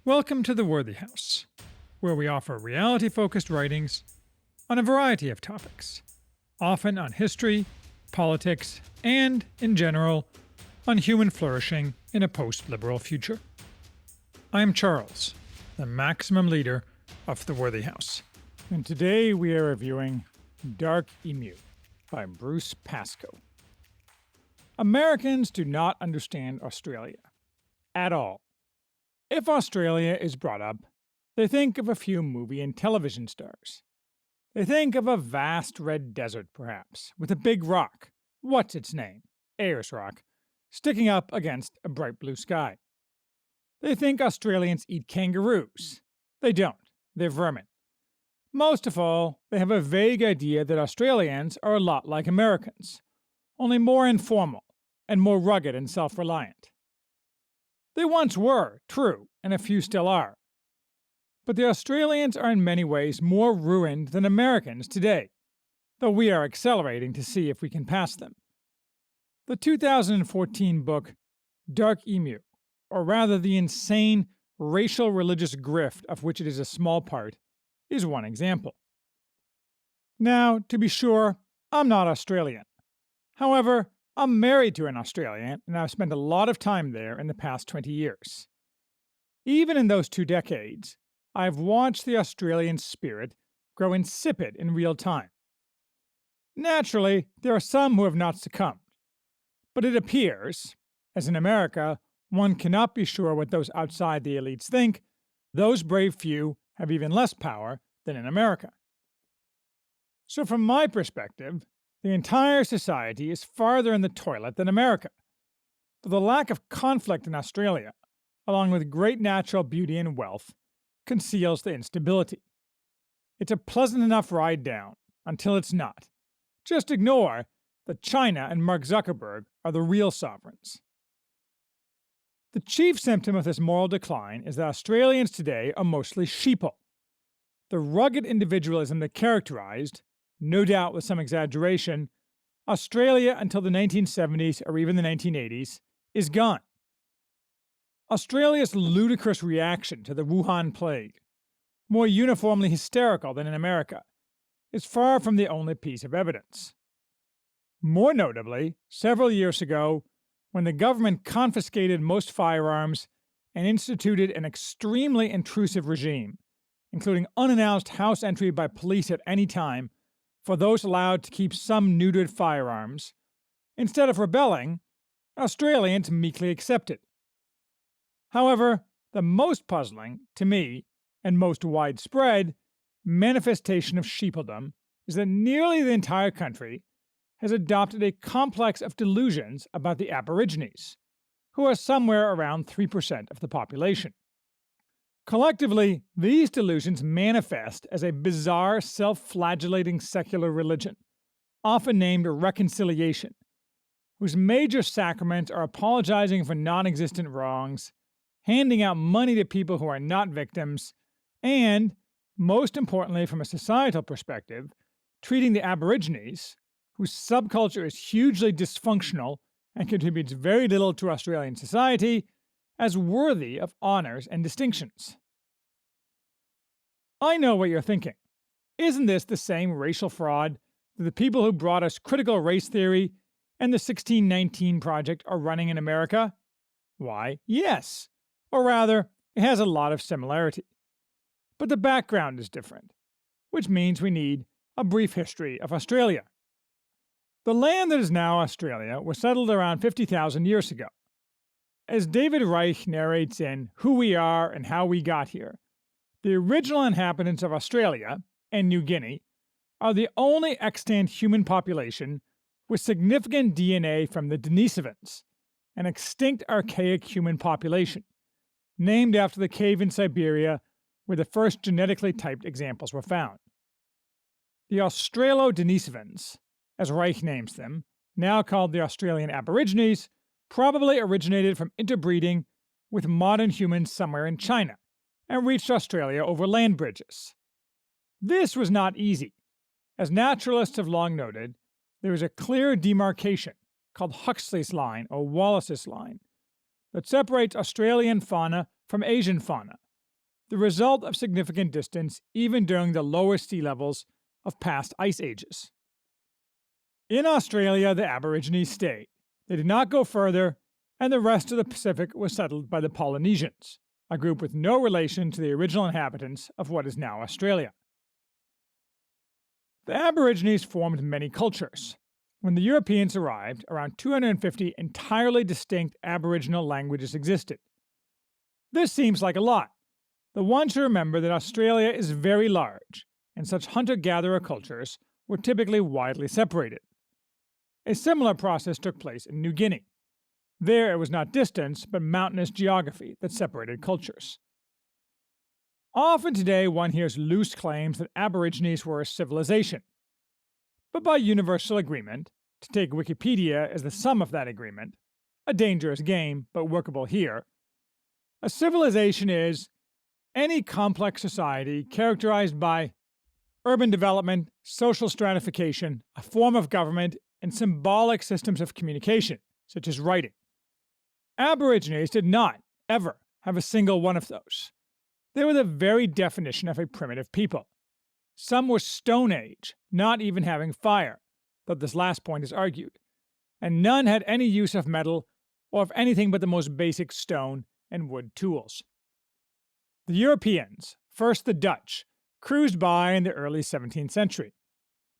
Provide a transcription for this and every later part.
Welcome to the Worthy House, where we offer reality-focused writings on a variety of topics, often on history, politics, and, in general, on human flourishing in a post-liberal future. I am Charles, the maximum leader of the Worthy House, and today we are reviewing Dark Emu by Bruce Pascoe. Americans do not understand Australia at all. If Australia is brought up, they think of a few movie and television stars. They think of a vast red desert, perhaps, with a big rock, what's its name, Ayers Rock, sticking up against a bright blue sky. They think Australians eat kangaroos. They don't, they're vermin. Most of all, they have a vague idea that Australians are a lot like Americans, only more informal and more rugged and self-reliant. They once were, true, and a few still are. But the Australians are in many ways more ruined than Americans today, though we are accelerating to see if we can pass them. The 2014 book Dark Emu, or rather the insane racial religious grift of which it is a small part, is one example. Now, to be sure, I'm not Australian. However, I'm married to an Australian, and I've spent a lot of time there in the past 20 years. Even in those 2 decades, I've watched the Australian spirit grow insipid in real time. Naturally, there are some who have not succumbed, but it appears, as in America, one cannot be sure what those outside the elites think, those brave few have even less power than in America. So from my perspective, the entire society is farther in the toilet than America. But the lack of conflict in Australia, along with great natural beauty and wealth, conceals the instability. It's a pleasant enough ride down, until it's not. Just ignore that China and Mark Zuckerberg are the real sovereigns. The chief symptom of this moral decline is that Australians today are mostly sheeple. The rugged individualism that characterized, no doubt with some exaggeration, Australia until the 1970s or even the 1980s, is gone. Australia's ludicrous reaction to the Wuhan plague, more uniformly hysterical than in America, is far from the only piece of evidence. More notably, several years ago, when the government confiscated most firearms and instituted an extremely intrusive regime, including unannounced house entry by police at any time, for those allowed to keep some neutered firearms, instead of rebelling, Australians meekly accepted. However, the most puzzling, to me, and most widespread, manifestation of sheepledom is that nearly the entire country has adopted a complex of delusions about the Aborigines, who are somewhere around 3% of the population. Collectively, these delusions manifest as a bizarre self-flagellating secular religion, often named reconciliation, whose major sacraments are apologizing for non-existent wrongs, handing out money to people who are not victims, and, most importantly from a societal perspective, treating the Aborigines, whose subculture is hugely dysfunctional and contributes very little to Australian society, as worthy of honors and distinctions. I know what you're thinking. Isn't this the same racial fraud that the people who brought us critical race theory and the 1619 Project are running in America? Why, yes. Or rather, it has a lot of similarity. But the background is different, which means we need a brief history of Australia. The land that is now Australia was settled around 50,000 years ago. As David Reich narrates in Who We Are and How We Got Here, the original inhabitants of Australia and New Guinea are the only extant human population with significant DNA from the Denisovans, an extinct archaic human population, named after the cave in Siberia where the first genetically typed examples were found. The Australo-Denisovans, as Reich names them, now called the Australian Aborigines, probably originated from interbreeding with modern humans somewhere in China and reached Australia over land bridges. This was not easy. As naturalists have long noted, there is a clear demarcation, called Huxley's line or Wallace's line, that separates Australian fauna from Asian fauna, the result of significant distance even during the lower sea levels of past ice ages. In Australia, the Aborigines stayed. They did not go further, and the rest of the Pacific was settled by the Polynesians, a group with no relation to the original inhabitants of what is now Australia. The Aborigines formed many cultures. When the Europeans arrived, around 250 entirely distinct Aboriginal languages existed. This seems like a lot, but one should remember that Australia is very large, and such hunter-gatherer cultures were typically widely separated. A similar process took place in New Guinea. There it was not distance, but mountainous geography that separated cultures. Often today one hears loose claims that Aborigines were a civilization. But by universal agreement, to take Wikipedia as the sum of that agreement, a dangerous game, but workable here, a civilization is any complex society characterized by urban development, social stratification, a form of government, and symbolic systems of communication, such as writing. Aborigines did not, ever, have a single one of those. They were the very definition of a primitive people. Some were Stone Age, not even having fire, though this last point is argued, and none had any use of metal or of anything but the most basic stone and wood tools. The Europeans, first the Dutch, cruised by in the early 17th century,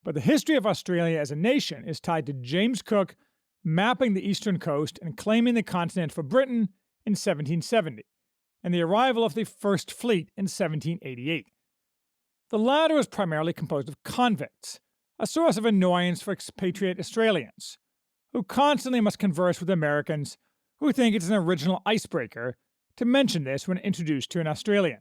but the history of Australia as a nation is tied to James Cook mapping the eastern coast and claiming the continent for Britain in 1770, and the arrival of the First Fleet in 1788. The latter was primarily composed of convicts, a source of annoyance for expatriate Australians, who constantly must converse with Americans who think it's an original icebreaker to mention this when introduced to an Australian.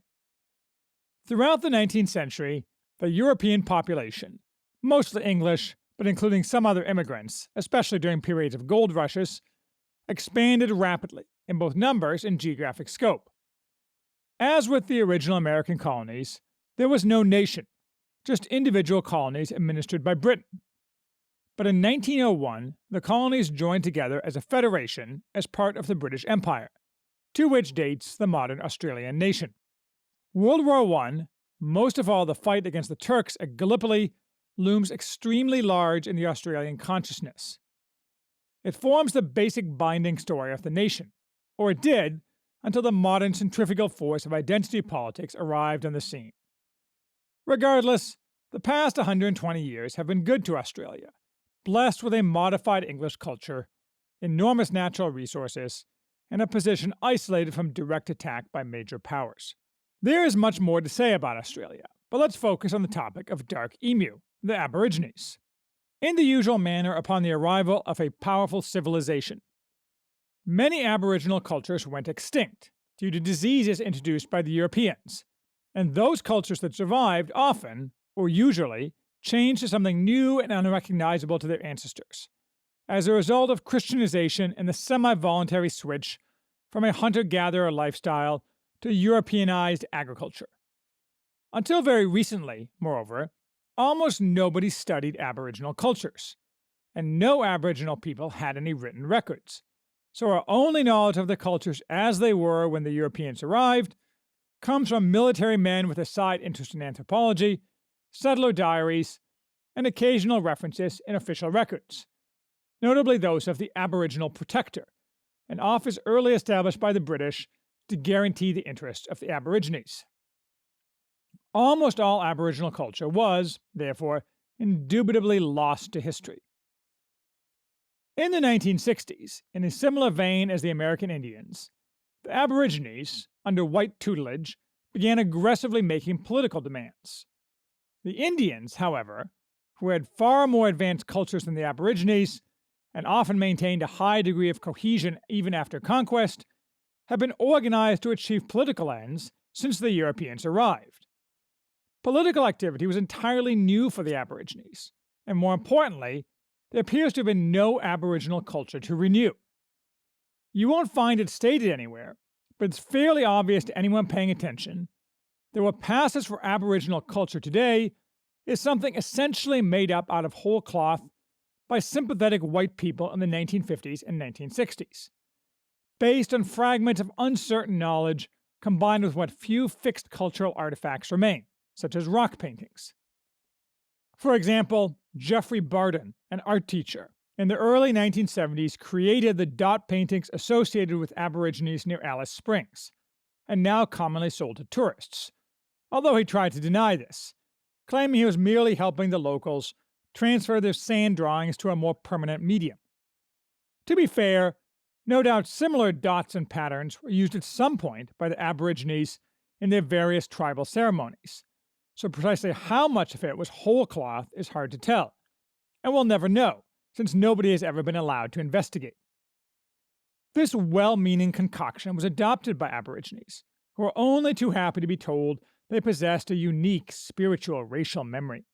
Throughout the 19th century, the European population, mostly English, but including some other immigrants, especially during periods of gold rushes, expanded rapidly in both numbers and geographic scope. As with the original American colonies, there was no nation, just individual colonies administered by Britain. But in 1901, the colonies joined together as a federation as part of the British Empire, to which dates the modern Australian nation. World War I, most of all the fight against the Turks at Gallipoli, looms extremely large in the Australian consciousness. It forms the basic binding story of the nation, or it did until the modern centrifugal force of identity politics arrived on the scene. Regardless, the past 120 years have been good to Australia, blessed with a modified English culture, enormous natural resources, and a position isolated from direct attack by major powers. There is much more to say about Australia, but let's focus on the topic of Dark Emu, the Aborigines. In the usual manner upon the arrival of a powerful civilization, many Aboriginal cultures went extinct due to diseases introduced by the Europeans, and those cultures that survived often, or usually, changed to something new and unrecognizable to their ancestors, as a result of Christianization and the semi-voluntary switch from a hunter-gatherer lifestyle to Europeanized agriculture. Until very recently, moreover, almost nobody studied Aboriginal cultures, and no Aboriginal people had any written records, so our only knowledge of the cultures as they were when the Europeans arrived comes from military men with a side interest in anthropology, settler diaries, and occasional references in official records, notably those of the Aboriginal Protector, an office early established by the British to guarantee the interests of the Aborigines. Almost all Aboriginal culture was, therefore, indubitably lost to history. In the 1960s, in a similar vein as the American Indians, the Aborigines, under white tutelage, began aggressively making political demands. The Indians, however, who had far more advanced cultures than the Aborigines, and often maintained a high degree of cohesion even after conquest, have been organized to achieve political ends since the Europeans arrived. Political activity was entirely new for the Aborigines, and more importantly, there appears to have been no Aboriginal culture to renew. You won't find it stated anywhere, but it's fairly obvious to anyone paying attention that what passes for Aboriginal culture today is something essentially made up out of whole cloth by sympathetic white people in the 1950s and 1960s, based on fragments of uncertain knowledge combined with what few fixed cultural artifacts remain, such as rock paintings. For example, Geoffrey Barden, an art teacher, in the early 1970s created the dot paintings associated with Aborigines near Alice Springs, and now commonly sold to tourists, although he tried to deny this, claiming he was merely helping the locals transfer their sand drawings to a more permanent medium. To be fair, no doubt similar dots and patterns were used at some point by the Aborigines in their various tribal ceremonies, so precisely how much of it was whole cloth is hard to tell, and we'll never know, since nobody has ever been allowed to investigate. This well-meaning concoction was adopted by Aborigines, who were only too happy to be told they possessed a unique spiritual racial memory.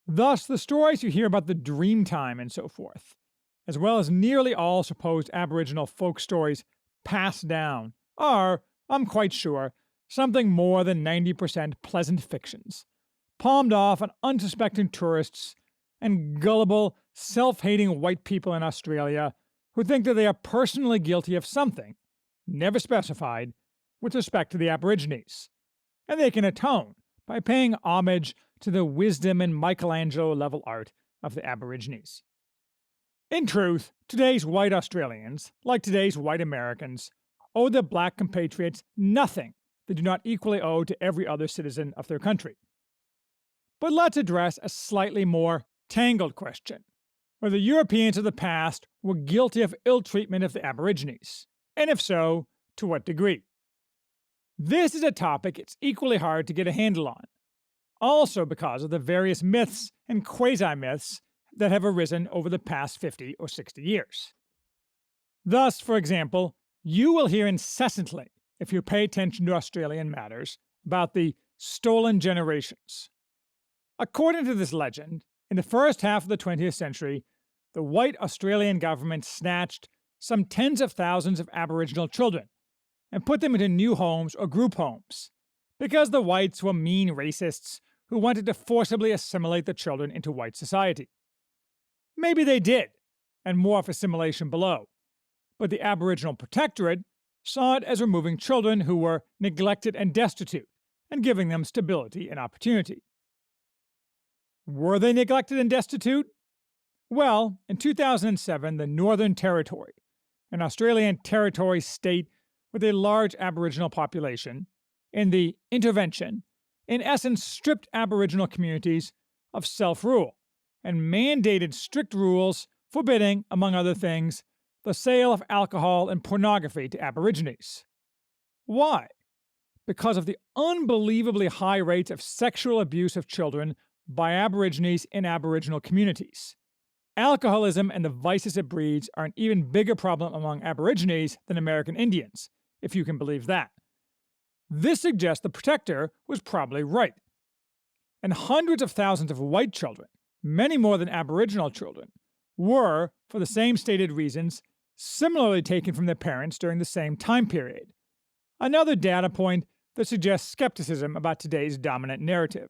Thus, the stories you hear about the Dreamtime and so forth, as well as nearly all supposed Aboriginal folk stories passed down, are, I'm quite sure, something more than 90% pleasant fictions, palmed off on unsuspecting tourists and gullible, self-hating white people in Australia who think that they are personally guilty of something, never specified, with respect to the Aborigines, and they can atone by paying homage to the wisdom and Michelangelo-level art of the Aborigines. In truth, today's white Australians, like today's white Americans, owe their black compatriots nothing they do not equally owe to every other citizen of their country. But let's address a slightly more tangled question, whether Europeans of the past were guilty of ill treatment of the Aborigines, and if so, to what degree. This is a topic it's equally hard to get a handle on, also because of the various myths and quasi-myths that have arisen over the past 50 or 60 years. Thus, for example, you will hear incessantly, if you pay attention to Australian matters, about the stolen generations. According to this legend, in the first half of the 20th century, the white Australian government snatched some tens of thousands of Aboriginal children and put them into new homes or group homes, because the whites were mean racists who wanted to forcibly assimilate the children into white society. Maybe they did, and more of assimilation below, but the Aboriginal Protectorate saw it as removing children who were neglected and destitute, and giving them stability and opportunity. Were they neglected and destitute? Well, in 2007, the Northern Territory, an Australian territory state with a large Aboriginal population, in the intervention, in essence stripped Aboriginal communities of self-rule and mandated strict rules forbidding, among other things, the sale of alcohol and pornography to Aborigines. Why? Because of the unbelievably high rates of sexual abuse of children by Aborigines in Aboriginal communities. Alcoholism and the vices it breeds are an even bigger problem among Aborigines than American Indians, if you can believe that. This suggests the protector was probably right. And hundreds of thousands of white children, many more than Aboriginal children, were, for the same stated reasons, similarly taken from their parents during the same time period. Another data point that suggests skepticism about today's dominant narrative.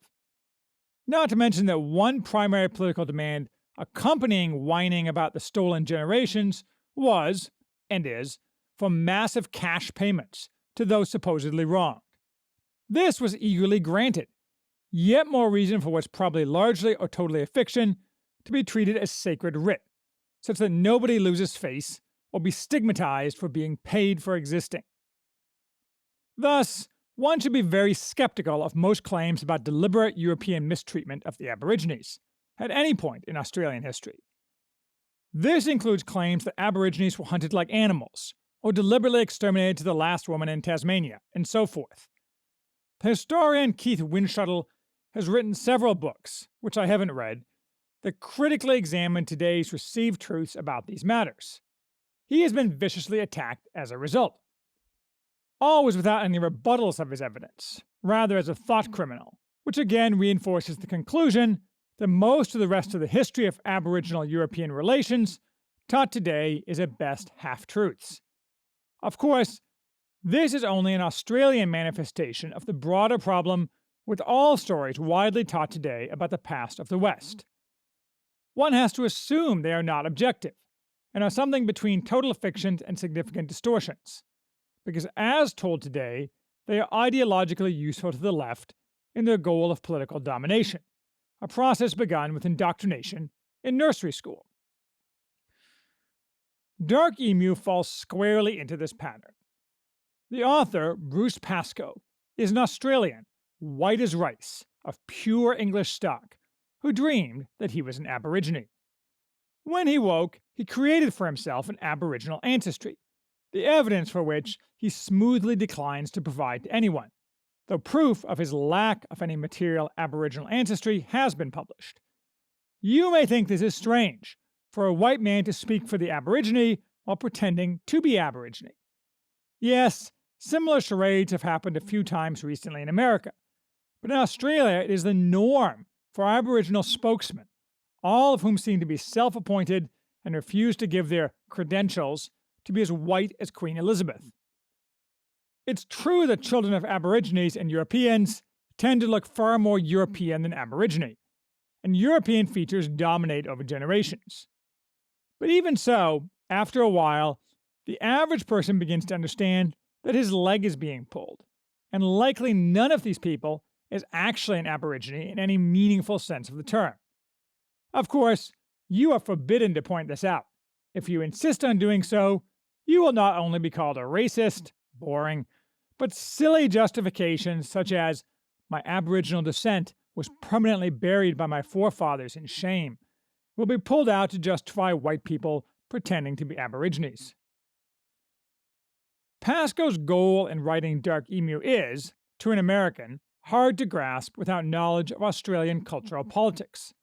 Not to mention that one primary political demand accompanying whining about the stolen generations was, and is, for massive cash payments to those supposedly wronged. This was eagerly granted, yet more reason for what's probably largely or totally a fiction to be treated as sacred writ, such that nobody loses face or be stigmatized for being paid for existing. Thus, one should be very skeptical of most claims about deliberate European mistreatment of the Aborigines at any point in Australian history. This includes claims that Aborigines were hunted like animals, or deliberately exterminated to the last woman in Tasmania, and so forth. The historian Keith Winshuttle has written several books, which I haven't read, that critically examine today's received truths about these matters. He has been viciously attacked as a result. Always without any rebuttals of his evidence, rather as a thought criminal, which again reinforces the conclusion that most of the rest of the history of Aboriginal-European relations taught today is at best half-truths. Of course, this is only an Australian manifestation of the broader problem with all stories widely taught today about the past of the West. One has to assume they are not objective, and are something between total fictions and significant distortions. because as told today, they are ideologically useful to the left in their goal of political domination, a process begun with indoctrination in nursery school. Dark Emu falls squarely into this pattern. The author, Bruce Pascoe, is an Australian, white as rice, of pure English stock, who dreamed that he was an Aborigine. When he woke, he created for himself an Aboriginal ancestry, the evidence for which he smoothly declines to provide to anyone, though proof of his lack of any material Aboriginal ancestry has been published. You may think this is strange, for a white man to speak for the Aborigine while pretending to be Aborigine. Yes, similar charades have happened a few times recently in America, but in Australia it is the norm for Aboriginal spokesmen, all of whom seem to be self-appointed and refuse to give their credentials, to be as white as Queen Elizabeth. It's true that children of Aborigines and Europeans tend to look far more European than Aborigine, and European features dominate over generations. But even so, after a while, the average person begins to understand that his leg is being pulled, and likely none of these people is actually an Aborigine in any meaningful sense of the term. Of course, you are forbidden to point this out. If you insist on doing so, you will not only be called a racist, boring, but silly justifications such as, "My Aboriginal descent was permanently buried by my forefathers in shame," will be pulled out to justify white people pretending to be Aborigines. Pascoe's goal in writing Dark Emu is, to an American, hard to grasp without knowledge of Australian cultural politics.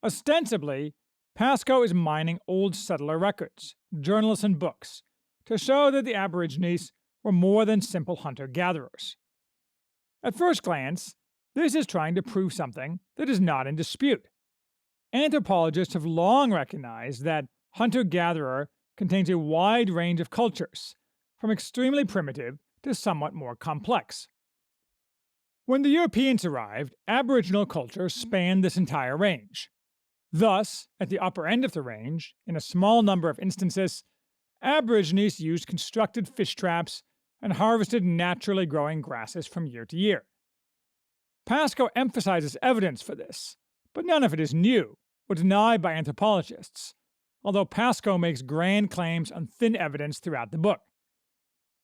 Ostensibly, Pascoe is mining old settler records, journals, and books to show that the Aborigines were more than simple hunter-gatherers. At first glance, this is trying to prove something that is not in dispute. Anthropologists have long recognized that hunter-gatherer contains a wide range of cultures, from extremely primitive to somewhat more complex. When the Europeans arrived, Aboriginal culture spanned this entire range. Thus, at the upper end of the range, in a small number of instances, Aborigines used constructed fish traps and harvested naturally growing grasses from year to year. Pascoe emphasizes evidence for this, but none of it is new or denied by anthropologists, although Pascoe makes grand claims on thin evidence throughout the book.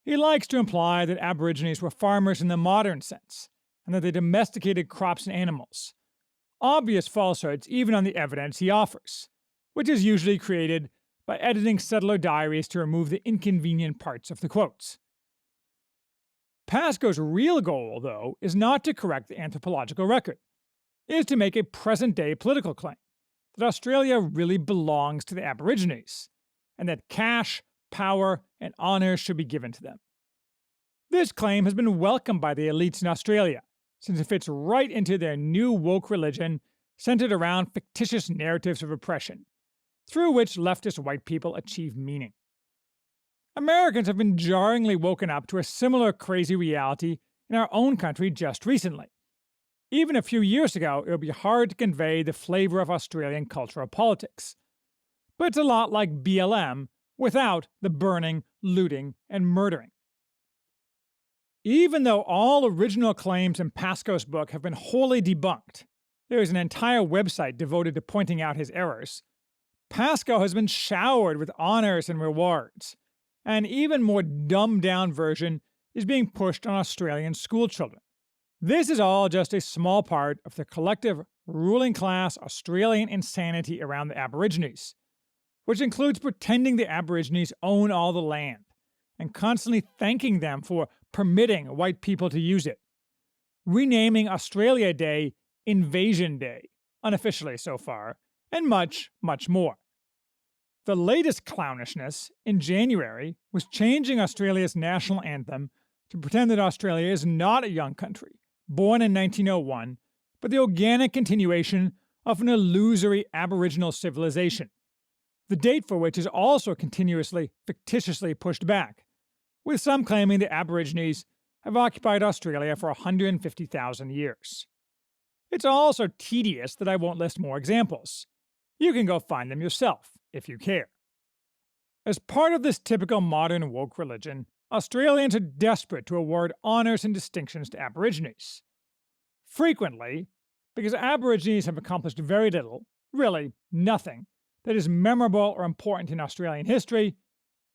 He likes to imply that Aborigines were farmers in the modern sense, and that they domesticated crops and animals. Obvious falsehoods even on the evidence he offers, which is usually created by editing settler diaries to remove the inconvenient parts of the quotes. Pascoe's real goal, though, is not to correct the anthropological record. It is to make a present-day political claim that Australia really belongs to the Aborigines, and that cash, power, and honour should be given to them. This claim has been welcomed by the elites in Australia, since it fits right into their new woke religion centered around fictitious narratives of oppression, through which leftist white people achieve meaning. Americans have been jarringly woken up to a similar crazy reality in our own country just recently. Even a few years ago, it would be hard to convey the flavor of Australian cultural politics. But it's a lot like BLM without the burning, looting, and murdering. Even though all original claims in Pascoe's book have been wholly debunked, there is an entire website devoted to pointing out his errors, Pascoe has been showered with honors and rewards. An even more dumbed-down version is being pushed on Australian schoolchildren. This is all just a small part of the collective ruling class Australian insanity around the Aborigines, which includes pretending the Aborigines own all the land, and constantly thanking them for permitting white people to use it, renaming Australia Day Invasion Day, unofficially so far, and much, much more. The latest clownishness, in January, was changing Australia's national anthem to pretend that Australia is not a young country, born in 1901, but the organic continuation of an illusory Aboriginal civilization, the date for which is also continuously, fictitiously pushed back, with some claiming the Aborigines have occupied Australia for 150,000 years. It's all so tedious that I won't list more examples. You can go find them yourself, if you care. As part of this typical modern woke religion, Australians are desperate to award honours and distinctions to Aborigines. Frequently, because Aborigines have accomplished very little, really nothing, that is memorable or important in Australian history,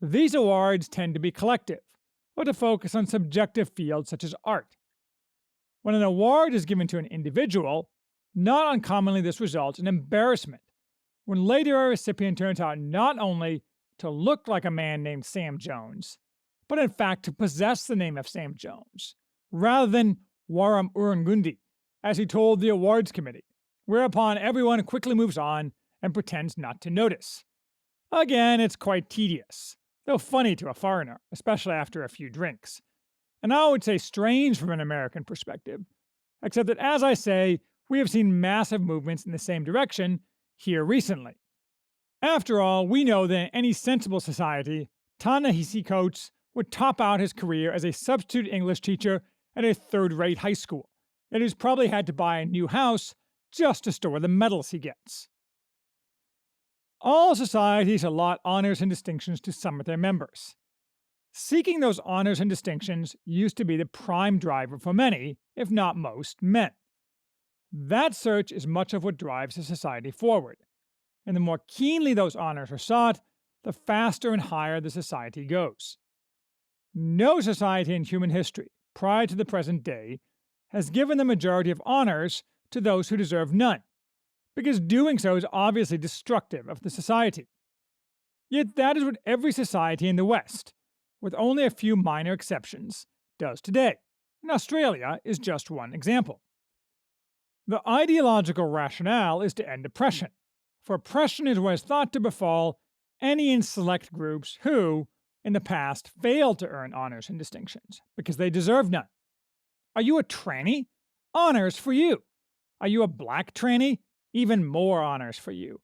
these awards tend to be collective, or to focus on subjective fields such as art. When an award is given to an individual, not uncommonly this results in embarrassment, when later a recipient turns out not only to look like a man named Sam Jones, but in fact to possess the name of Sam Jones, rather than Waram Urungundi, as he told the awards committee, whereupon everyone quickly moves on and pretends not to notice. Again, it's quite tedious, though funny to a foreigner, especially after a few drinks. And I would say strange from an American perspective, except that, as I say, we have seen massive movements in the same direction here recently. After all, we know that in any sensible society, Ta-Nehisi Coates would top out his career as a substitute English teacher at a third-rate high school, and he's probably had to buy a new house just to store the medals he gets. All societies allot honors and distinctions to some of their members. Seeking those honors and distinctions used to be the prime driver for many, if not most, men. That search is much of what drives a society forward, and the more keenly those honors are sought, the faster and higher the society goes. No society in human history, prior to the present day, has given the majority of honors to those who deserve none, because doing so is obviously destructive of the society. Yet that is what every society in the West, with only a few minor exceptions, does today, and Australia is just one example. The ideological rationale is to end oppression, for oppression is what is thought to befall any in select groups who, in the past, failed to earn honors and distinctions, because they deserve none. Are you a tranny? Honors for you. Are you a black tranny? Even more honors for you.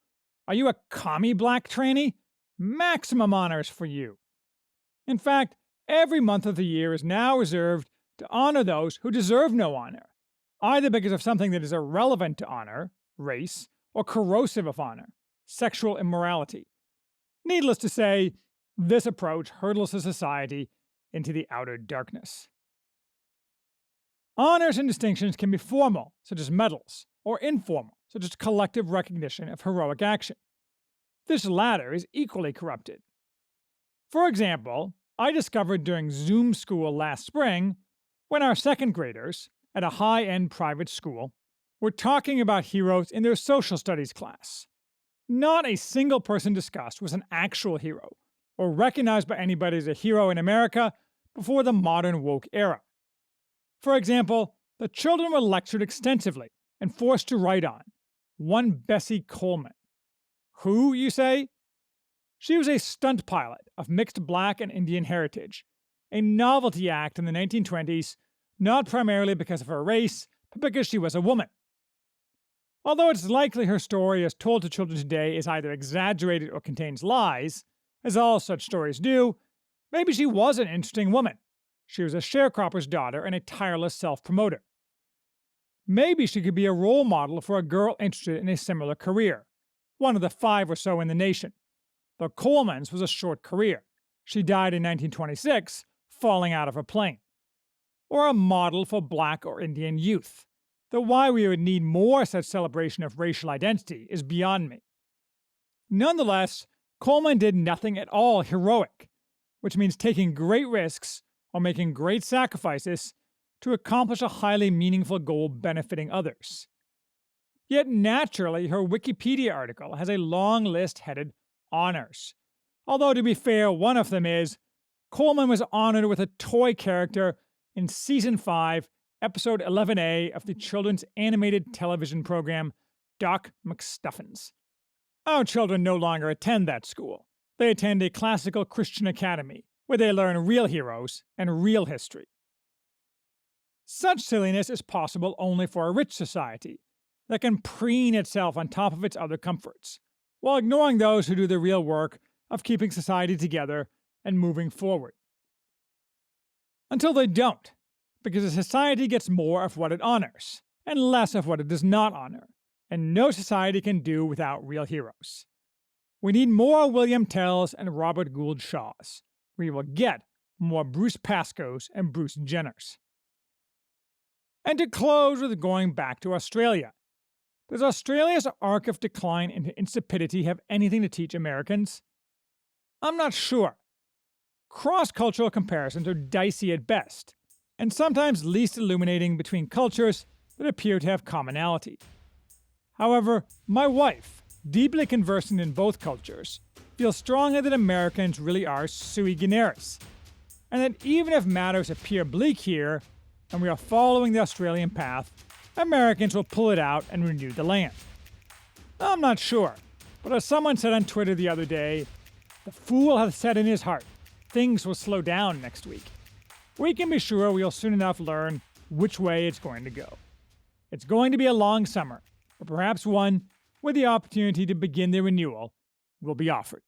Are you a commie black tranny? Maximum honors for you. In fact, every month of the year is now reserved to honor those who deserve no honor, either because of something that is irrelevant to honor, race, or corrosive of honor, sexual immorality. Needless to say, this approach hurdles a society into the outer darkness. Honors and distinctions can be formal, such as medals, or informal, such as collective recognition of heroic action. This latter is equally corrupted. For example, I discovered during Zoom school last spring, when our second graders, at a high-end private school, were talking about heroes in their social studies class. Not a single person discussed was an actual hero, or recognized by anybody as a hero in America before the modern woke era. For example, the children were lectured extensively and forced to write on one Bessie Coleman. Who, you say? She was a stunt pilot of mixed black and Indian heritage, a novelty act in the 1920s, not primarily because of her race, but because she was a woman. Although it's likely her story as told to children today is either exaggerated or contains lies, as all such stories do, maybe she was an interesting woman. She was a sharecropper's daughter and a tireless self-promoter. Maybe she could be a role model for a girl interested in a similar career, one of the 5 or so in the nation. But Coleman's was a short career. She died in 1926, falling out of a plane. Or a model for black or Indian youth, though why we would need more such celebration of racial identity is beyond me. Nonetheless, Coleman did nothing at all heroic, which means taking great risks or making great sacrifices to accomplish a highly meaningful goal benefiting others. Yet naturally, her Wikipedia article has a long list headed honors. Although, to be fair, one of them is Coleman was honored with a toy character in Season 5, Episode 11A of the children's animated television program Doc McStuffins. Our children no longer attend that school. They attend a classical Christian academy, where they learn real heroes and real history. Such silliness is possible only for a rich society that can preen itself on top of its other comforts, while ignoring those who do the real work of keeping society together and moving forward. Until they don't, because a society gets more of what it honors, and less of what it does not honor, and no society can do without real heroes. We need more William Tells and Robert Gould Shaws. We will get more Bruce Pascoes and Bruce Jenners. And to close with going back to Australia. Does Australia's arc of decline into insipidity have anything to teach Americans? I'm not sure. Cross-cultural comparisons are dicey at best, and sometimes least illuminating between cultures that appear to have commonality. However, my wife, deeply conversant in both cultures, feels strongly that Americans really are sui generis, and that even if matters appear bleak here, and we are following the Australian path, Americans will pull it out and renew the land. I'm not sure, but as someone said on Twitter the other day, the fool hath said in his heart, things will slow down next week. We can be sure we'll soon enough learn which way it's going to go. It's going to be a long summer, but perhaps one where the opportunity to begin the renewal will be offered.